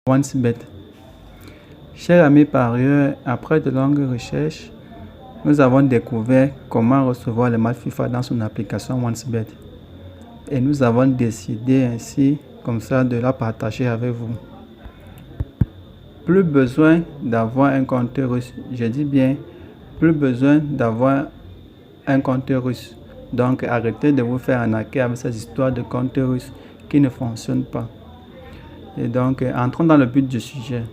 OneSbet. Chers amis parieurs, après de longues recherches, nous avons découvert comment recevoir les matchs FIFA dans son application OneSbet. Et nous avons décidé ainsi, comme ça, de la partager avec vous. Plus besoin d'avoir un compte russe. Je dis bien, plus besoin d'avoir un compte russe. Donc, arrêtez de vous faire arnaquer avec ces histoires de compte russe qui ne fonctionnent pas. Et donc, entrons dans le but du sujet.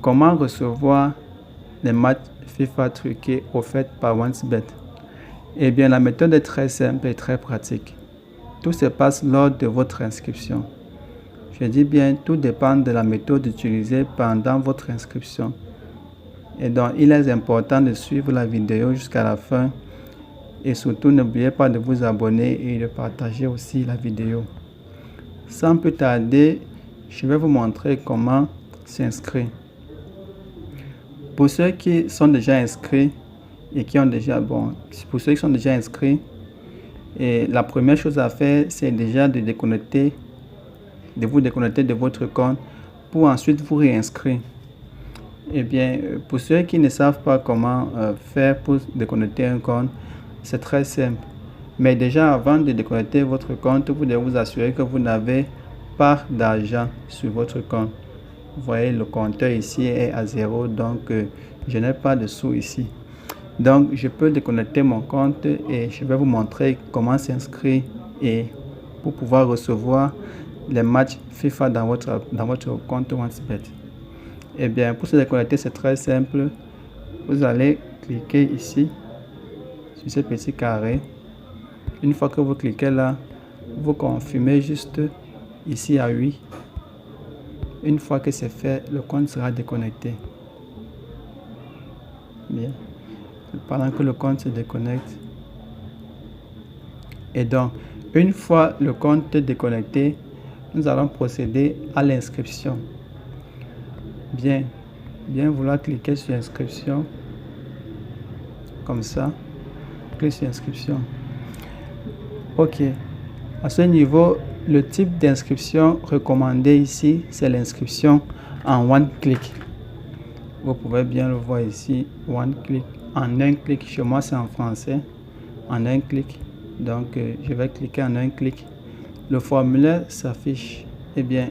Comment recevoir les matchs FIFA truqués offerts par OneSbet? Eh bien, la méthode est très simple et très pratique. Tout se passe lors de votre inscription. Je dis bien, tout dépend de la méthode utilisée pendant votre inscription. Et donc, il est important de suivre la vidéo jusqu'à la fin. Et surtout, n'oubliez pas de vous abonner et de partager aussi la vidéo. Sans plus tarder, je vais vous montrer comment s'inscrire. Pour ceux qui sont déjà inscrits et qui ont déjà, pour ceux qui sont déjà inscrits, et la première chose à faire, c'est déjà de vous déconnecter de votre compte pour ensuite vous réinscrire. Eh bien, pour ceux qui ne savent pas comment faire pour déconnecter un compte, c'est très simple. Mais déjà, avant de déconnecter votre compte, vous devez vous assurer que vous n'avez pas d'argent sur votre compte. Vous voyez, le compteur ici est à 0, donc je n'ai pas de sous ici. Donc, je peux déconnecter mon compte et je vais vous montrer comment s'inscrire et pour pouvoir recevoir les matchs FIFA dans votre compte OneSbet. Eh bien, pour se déconnecter, c'est très simple. Vous allez cliquer ici, sur ce petit carré. Une fois que vous cliquez là, vous confirmez juste ici à oui. Une fois que c'est fait, le compte sera déconnecté. Bien. Pendant que le compte se déconnecte. Et donc, une fois le compte déconnecté, nous allons procéder à l'inscription. Bien vouloir cliquer sur inscription. Comme ça. Cliquez sur inscription. Ok. À ce niveau, le type d'inscription recommandé ici, c'est l'inscription en one click. Vous pouvez bien le voir ici, one click. En un clic, chez moi c'est en français. En un clic. Donc, je vais cliquer en un clic. Le formulaire s'affiche. Eh bien,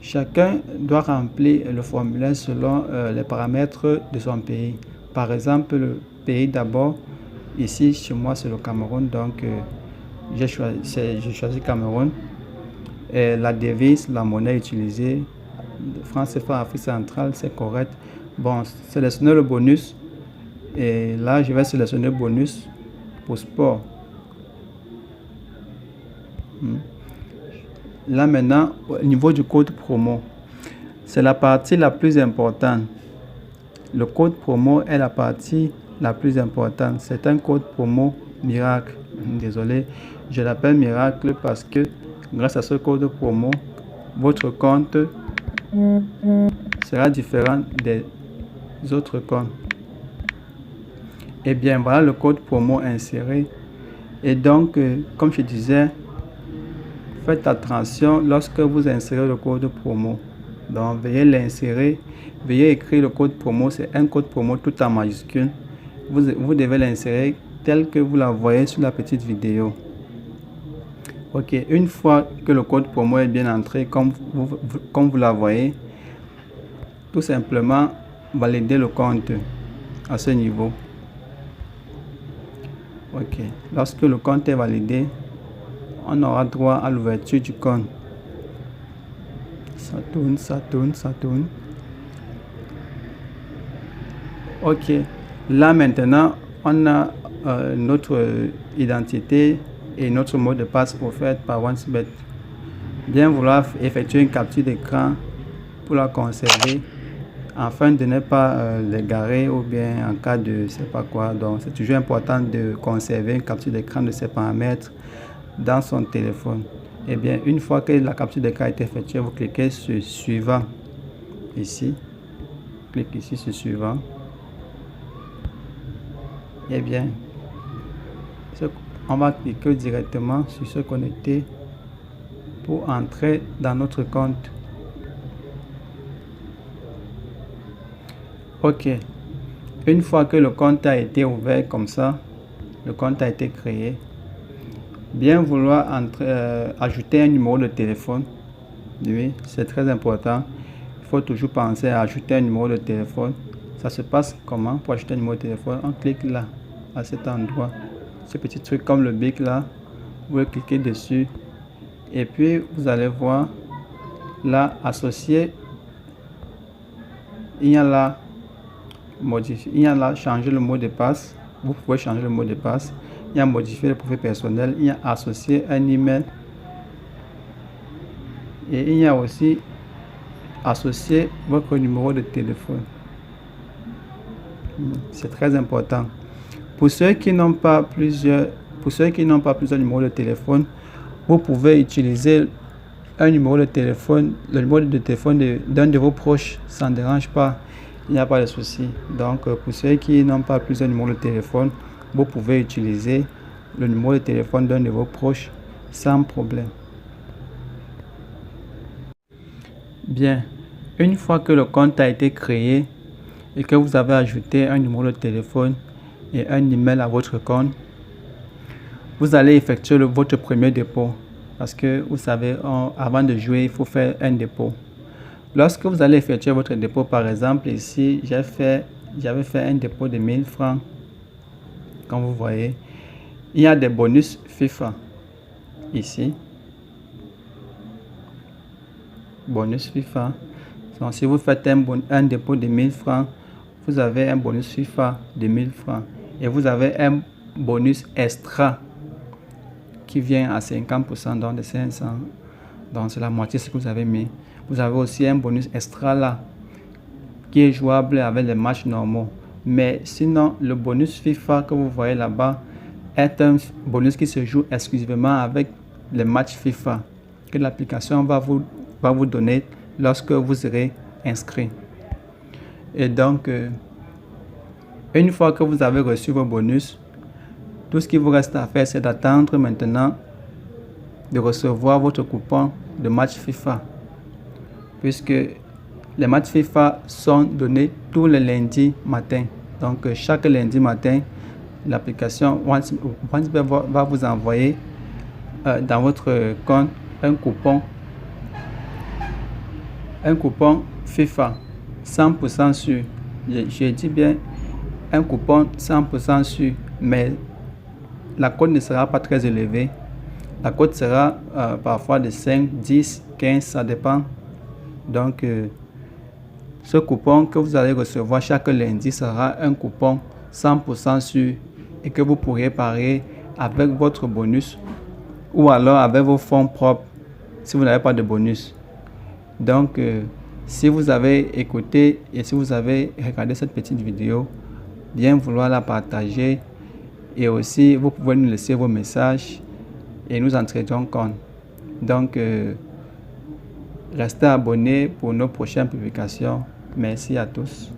chacun doit remplir le formulaire selon les paramètres de son pays. Par exemple, le pays d'abord. Ici, chez moi, c'est le Cameroun. Donc, j'ai choisi Cameroun. Et la devise, la monnaie utilisée, France CFA Afrique centrale, c'est correct. Bon, sélectionnez le bonus. Et là, je vais sélectionner bonus pour sport. Là maintenant, au niveau du code promo, c'est la partie la plus importante. Le code promo est la partie la plus importante. C'est un code promo miracle. Désolé, je l'appelle miracle parce que grâce à ce code promo, votre compte sera différent des autres comptes. Et bien voilà le code promo inséré. Et donc, comme je disais, faites attention lorsque vous insérez le code promo. Donc, veuillez l'insérer. Veuillez écrire le code promo. C'est un code promo tout en majuscule. Vous devez l'insérer tel que vous la voyez sur la petite vidéo. Ok, une fois que le code promo est bien entré, comme vous la voyez, tout simplement valider le compte à ce niveau. Ok, lorsque le compte est validé, on aura droit à l'ouverture du compte. Ça tourne. Ok, là maintenant, on a notre identité et notre mot de passe offert par OneSbet. Bien vouloir effectuer une capture d'écran pour la conserver afin de ne pas l'égarer ou bien en cas de je sais pas quoi. Donc c'est toujours important de conserver une capture d'écran de ces paramètres dans son téléphone. Et bien une fois que la capture d'écran est effectuée, vous cliquez sur suivant ici. Clique ici sur suivant. Et bien on va cliquer directement sur se connecter pour entrer dans notre compte. OK. Une fois que le compte a été ouvert comme ça, le compte a été créé, bien vouloir ajouter un numéro de téléphone. Oui, c'est très important. Il faut toujours penser à ajouter un numéro de téléphone. Ça se passe comment pour ajouter un numéro de téléphone? On clique là, à cet endroit. Ce petit truc comme le bic là, vous cliquez dessus. Et puis, vous allez voir, là, associer. Il y a là, modifier. Il y a là, changer le mot de passe. Vous pouvez changer le mot de passe. Il y a modifier le profil personnel. Il y a associer un email. Et il y a aussi associer votre numéro de téléphone. C'est très important. Pour ceux qui n'ont pas plusieurs numéros de téléphone, vous pouvez utiliser un numéro de téléphone, le numéro de téléphone d'un de vos proches. Ça ne dérange pas. Il n'y a pas de souci. Donc, pour ceux qui n'ont pas plusieurs numéros de téléphone, vous pouvez utiliser le numéro de téléphone d'un de vos proches sans problème. Bien, une fois que le compte a été créé et que vous avez ajouté un numéro de téléphone et un email à votre compte, vous allez effectuer votre premier dépôt. Parce que vous savez, avant de jouer, il faut faire un dépôt. Lorsque vous allez effectuer votre dépôt, par exemple, ici, j'avais fait un dépôt de 1000 francs. Comme vous voyez, il y a des bonus FIFA ici. Bonus FIFA. Donc, si vous faites un dépôt de 1000 francs, vous avez un bonus FIFA de 1000 francs. Et vous avez un bonus extra qui vient à 50%, donc de 500. Donc, c'est la moitié de ce que vous avez mis. Vous avez aussi un bonus extra là, qui est jouable avec les matchs normaux. Mais sinon, le bonus FIFA que vous voyez là-bas est un bonus qui se joue exclusivement avec les matchs FIFA que l'application va vous donner lorsque vous serez inscrit. Et donc, une fois que vous avez reçu vos bonus, tout ce qu'il vous reste à faire, c'est d'attendre maintenant de recevoir votre coupon de match FIFA. Puisque les matchs FIFA sont donnés tous les lundis matin. Donc, chaque lundi matin, l'application OneSBet va vous envoyer dans votre compte un coupon FIFA 100% sûr. Je dis bien un coupon 100% sûr, mais la cote ne sera pas très élevée. La cote sera parfois de 5, 10, 15, ça dépend. Donc, ce coupon que vous allez recevoir chaque lundi sera un coupon 100% sûr et que vous pourrez parier avec votre bonus ou alors avec vos fonds propres si vous n'avez pas de bonus. Donc, si vous avez écouté et si vous avez regardé cette petite vidéo, bien vouloir la partager et aussi vous pouvez nous laisser vos messages et nous en tiendrons compte. Donc, restez abonnés pour nos prochaines publications. Merci à tous.